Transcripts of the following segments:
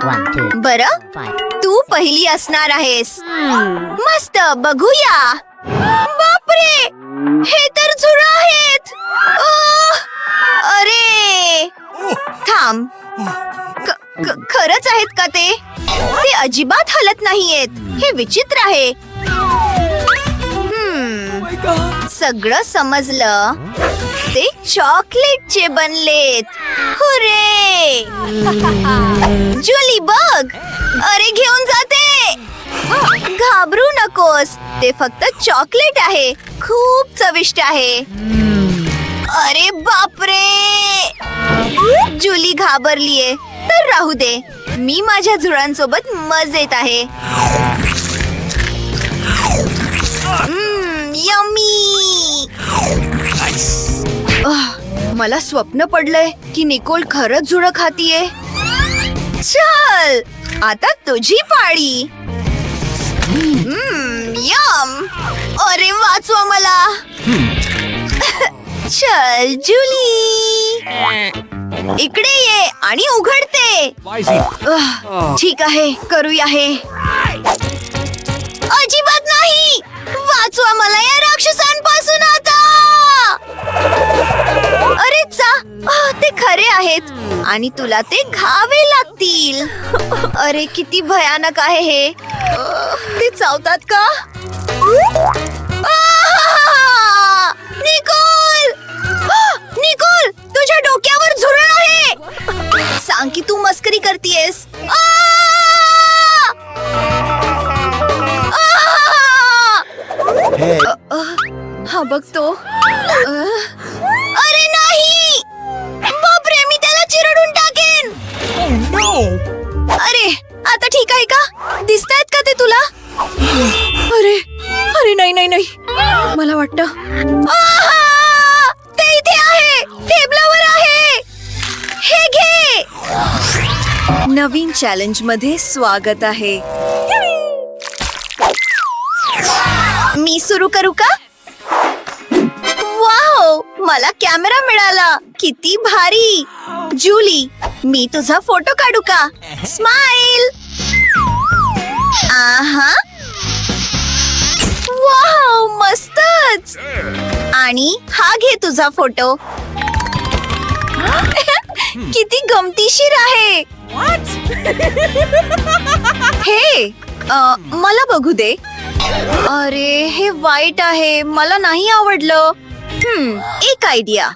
बरं, तू पहिली असणार आहेस. मस्त, बघूया. बापरे, हे तर झुरळ आहेत. अरे थांब, खरंच आहेत का ते? ते अजिबात हलत नाहीयेत. हे विचित्र आहे. सगळं समजलं. ते चॉकलेटचे बनलेत. हुरे! जुली बघ, अरे घेऊन जाते. घाबरू नकोस, ते फक्त चॉकलेट आहे. खूप चविष्ट आहे. अरे बापरे, जुली घाबरलीये. तर राहू दे, मी माझ्या झुरळांसोबत मजेत आहे. यम्मी. मला स्वप्न पडलंय की निकोल खरंच झुरळ खातीये. चल, आता तुझी पाळी. यम. अरे वाचवा मला. चल जुली, इकडे ये आणि उघडते. ठीक आहे, करूया हे. अजिबात नाही. वाचवा मला या राक्षसांपासून आता. अरे चा, ते खरे आहेत आणि तुला ते घावे लागतील. अरे किती भयानक आहे हे. ते चावतात का? निकोल, निकोल, तुझ्या डोक्यावर झुरळ आहे. सांग की तू मस्करी करतेयस. हा बघतो. अरे नाही, बापरे, मी त्याला चिरडून टाकेन. अरे आता ठीक आहे का? दिसतायत का ते तुला? अरे अरे नाही नाही नाही, मला वाटतं ते इथे आहे, टेबलावर आहे. हे घे. नवीन चॅलेंज मध्ये स्वागत आहे. मी सुरू करू का? वाव, मला कॅमेरा मिळाला. किती भारी. जुली, मी तुझा फोटो काढू का? स्माइल. आहा, वाव, मस्तच. आणि हा घे तुझा फोटो. किती गमतीशीर आहे. हे मला बघू दे. अरे हे वाईट आहे, मला नाही आवडलं. एक आयडिया.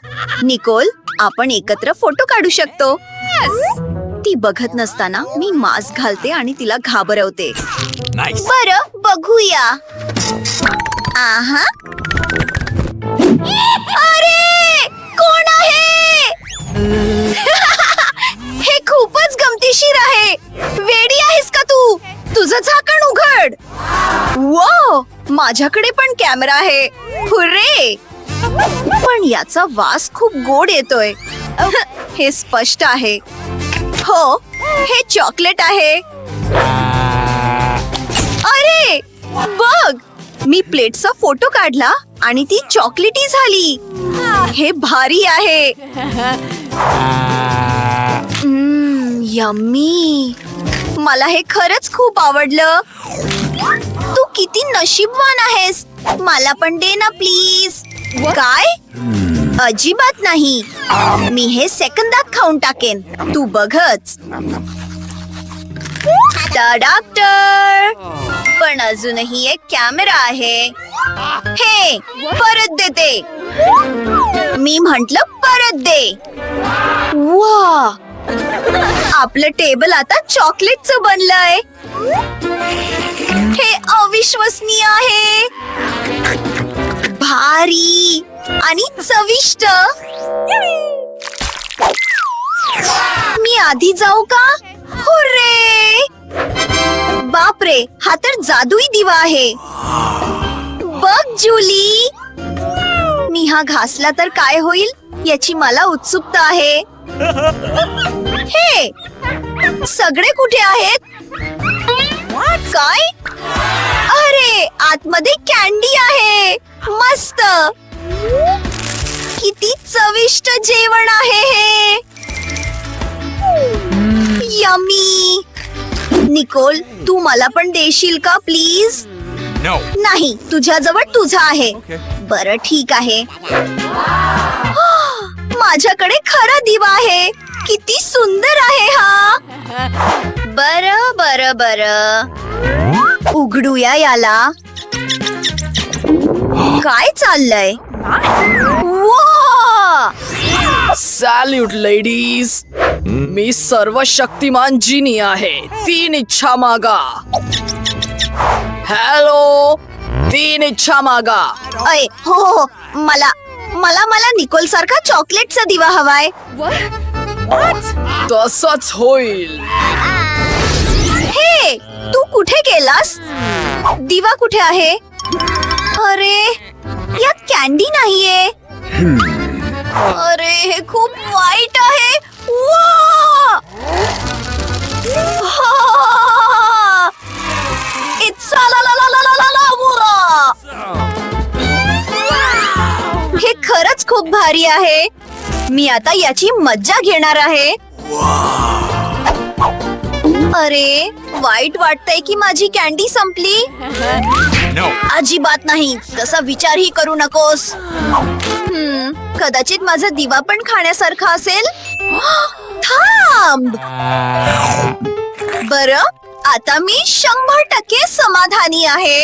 निकोल, आपण एकत्र फोटो काढू शकतो. ती बघत नसताना मी मास्क घालते आणि तिला घाबरवते. बरं, बघूया. आहा. अरे कोण आहे? हे खूपच गमतीशीर आहे. वेडी आहेस का तू? तुझं झाकण उघड. वाव, माझ्याकडे पण कॅमेरा आहे. हुर्रे. पण याचा वास खूप गोड येतोय. हे स्पष्ट आहे. हो, हे चॉकलेट आहे. अरे बघ, मी प्लेटचा फोटो काढला आणि ती चॉकलेटी झाली. हे भारी आहे. यम्मी. मला हे खरंच खूप आवडलं. तू किती नशीबवान आहेस. मला पण दे ना प्लीज. काय? अजिबात नाही. मी हे सेकंदात खाऊन टाकेन. तू बघच. डॉक्टर, पण अजूनही एक कॅमेरा आहे. हे परत देते. मी म्हंटल परत दे. वा, आपलं टेबल आता चॉकलेटचं बनलंय. हे अविश्वसनीय आहे. भारी आणि चविष्ट. मी आधी जाऊ का? हुर्रे. बापरे, हा तर जादुई दिवा आहे. बघ जुली, मी हा घासला तर काय होईल याची मला उत्सुकता आहे. हे सगळे कुठे आहेत? काय? अरे आतमध्ये कॅन्डी आहे. मस्त. किती चविष्ट जेवण आहे हे. यम्मी. निकोल, तू मला पण देशील का प्लीज? नाही, तुझ्याजवळ तुझा आहे. बरं ठीक आहे. माझ्याकडे खरा दिवा आहे. किती सुंदर आहे हा. बरं बरं बरं, उघडूया याला. काय चाललंय? वा! Salute ladies. मी सर्वशक्तिमान जिनी आहे. 3 इच्छा मागा. हॅलो, 3 इच्छा मागा. अय, हो, मला मला मला निकोल सारखा चॉकलेटचा दिवा हवाय. तसंच होईल. हे, तू कुठे गेलास? दिवा कुठे आहे? अरे, यात कॅन्डी नाहीये. अरे, हे खूप वाईट आहे. वा! हा! It's a la la la la la la la बुरा! हे खरंच खूप भारी आहे. मी आता याची मज्जा घेणार आहे. अरे, वाईट वाटतंय की माझी कॅन्डी संपली. अजिबात नाही, तसा विचारही करू नकोस. कदाचित माझा दिवा पण खाण्यासारखा असेल. थांब. बरं, आता मी 100% समाधानी आहे.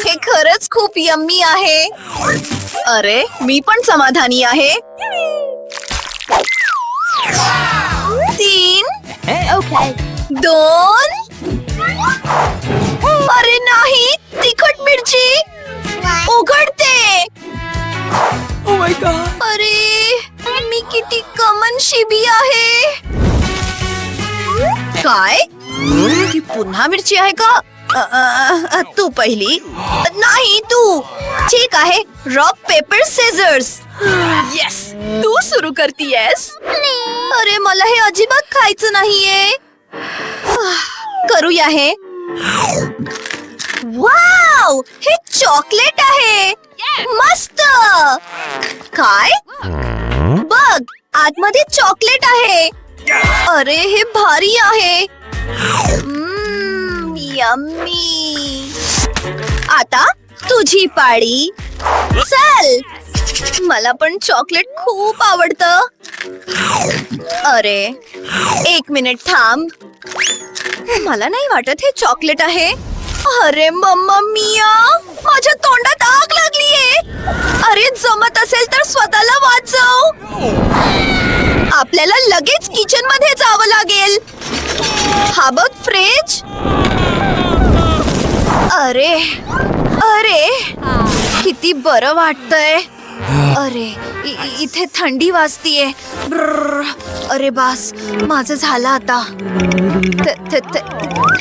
हे खरंच खूप यम्मी आहे. अरे, मी पण समाधानी आहे. 3, 2. अरे नाही, तिखट मिरची. उघडते. अरे, मी किती कमनशिबी आहे. काय? ती पुन्हा मिरची आहे का? तू पहिली. नाही, तू. ठीक आहे, रॉक पेपर सीझर्स. येस, तू सुरू करतीयस. अरे, मला हे अजिबात खायचं नाहीये. करूया हे. वाव, हे चॉकलेट आहे. मस्त. काय? बघ, आतमध्ये चॉकलेट आहे. अरे, हे भारी आहे. यम्मी. आता तुझी पाळी. चल. मला पण चॉकलेट खूप आवडतं. अरे, 1 मिनिट थांब. मला नाही वाटत हे चॉकलेट आहे. अरे मम्मा मिया, माझ्या तोंडात आग लागलीये. अरे, जमत असेल तर स्वतःला वाचव. आपल्याला लगेच किचन मध्ये जावं लागेल. हा बघ, फ्रीज. अरे अरे, किती बरं वाटतंय. अरे, इथे थंडी वाजतीये. अरे बास, माझं झालं आता.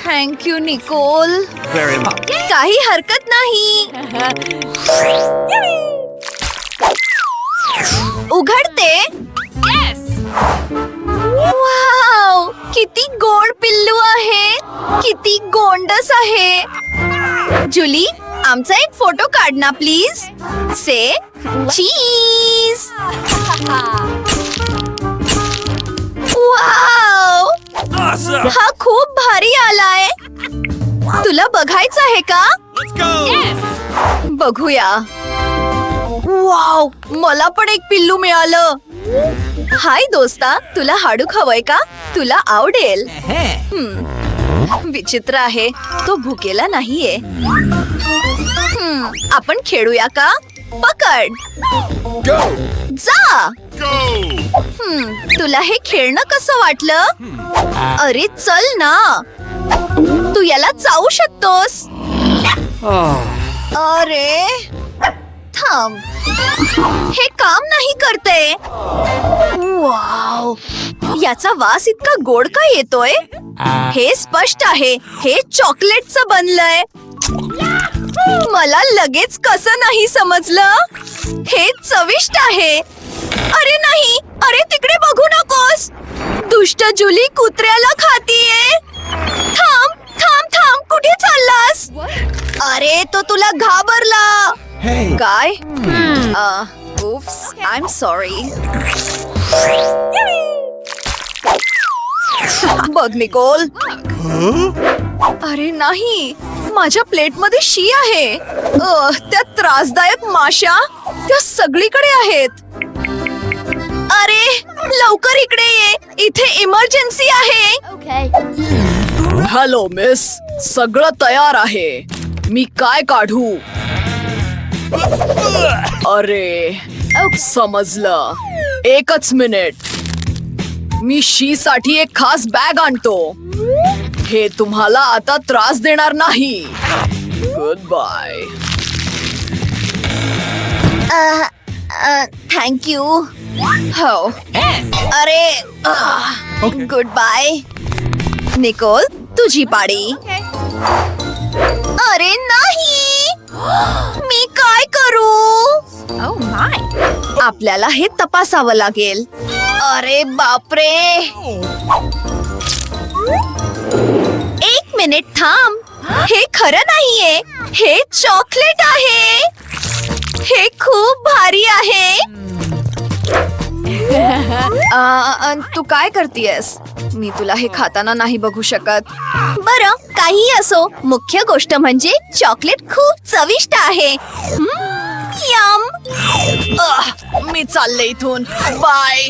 Thank you Nicole. काही हरकत नाही. उघडते. वाव, किती गोड पिल्लू आहे. किती गोंडस आहे. जुली, आमचा एक फोटो काढ ना प्लीज. Say cheese. वाव, हा खूप भारी आलाय. तुला बघायचं आहे का? बघूया. वाव, मला पण एक पिल्लू मिळालं. हाय दोस्ता, तुला हाडूक हवंय का? तुला आवडेल. विचित्र आहे, तो भुकेला नाहीये. आपण खेळूया का? पकड. जा. तुला हे खेळणं कसं वाटलं? अरे चल ना, तू याला चावू शकतोस. अरे थांब, हे काम नाही करते. वाव, याचा वास इतका गोड का येतोय? हे स्पष्ट आहे, हे चॉकलेटचं बनलंय. मला लगेच कसं नाही समजलं? हे चविष्ट आहे. अरे नाही, अरे तिकडे बघू नकोस. दुष्ट जुली कुत्र्याला खातीये. थांब थांब थांब, कुठे चाललास? अरे तो तुला घाबरला. काय? उफ्स, आय एम सॉरी. बघ निकोल, अरे नाही, माझ्या प्लेटमध्ये शी आहे. त्या त्रासदायक माशा त्या सगळीकडे आहेत. अरे लवकर इकडे ये, इथे इमर्जन्सी आहे. हॅलो मिस, सगळं तयार आहे. मी काय काढू? अरे समजलं. एकच मिनिट, मी शी साठी एक खास बॅग आणतो. हे तुम्हाला आता त्रास देणार नाही. Good bye. थँक्यू. हो. अरे गुड बाय. निकोल, तुझी पाडी. अरे नाही, मी काय करू? आपल्याला हे तपासावं लागेल. अरे बापरे. एक मिनिट थांब. हे खरं नाहीये. हे चॉकलेट आहे. हे खूप भारी आहे. तू काय करतेयस? मी तुला हे खाताना नाही बघू शकत. बरं, काही असो, मुख्य गोष्ट म्हणजे चॉकलेट खूप चविष्ट आहे. यम. मी चालले इथून. बाय.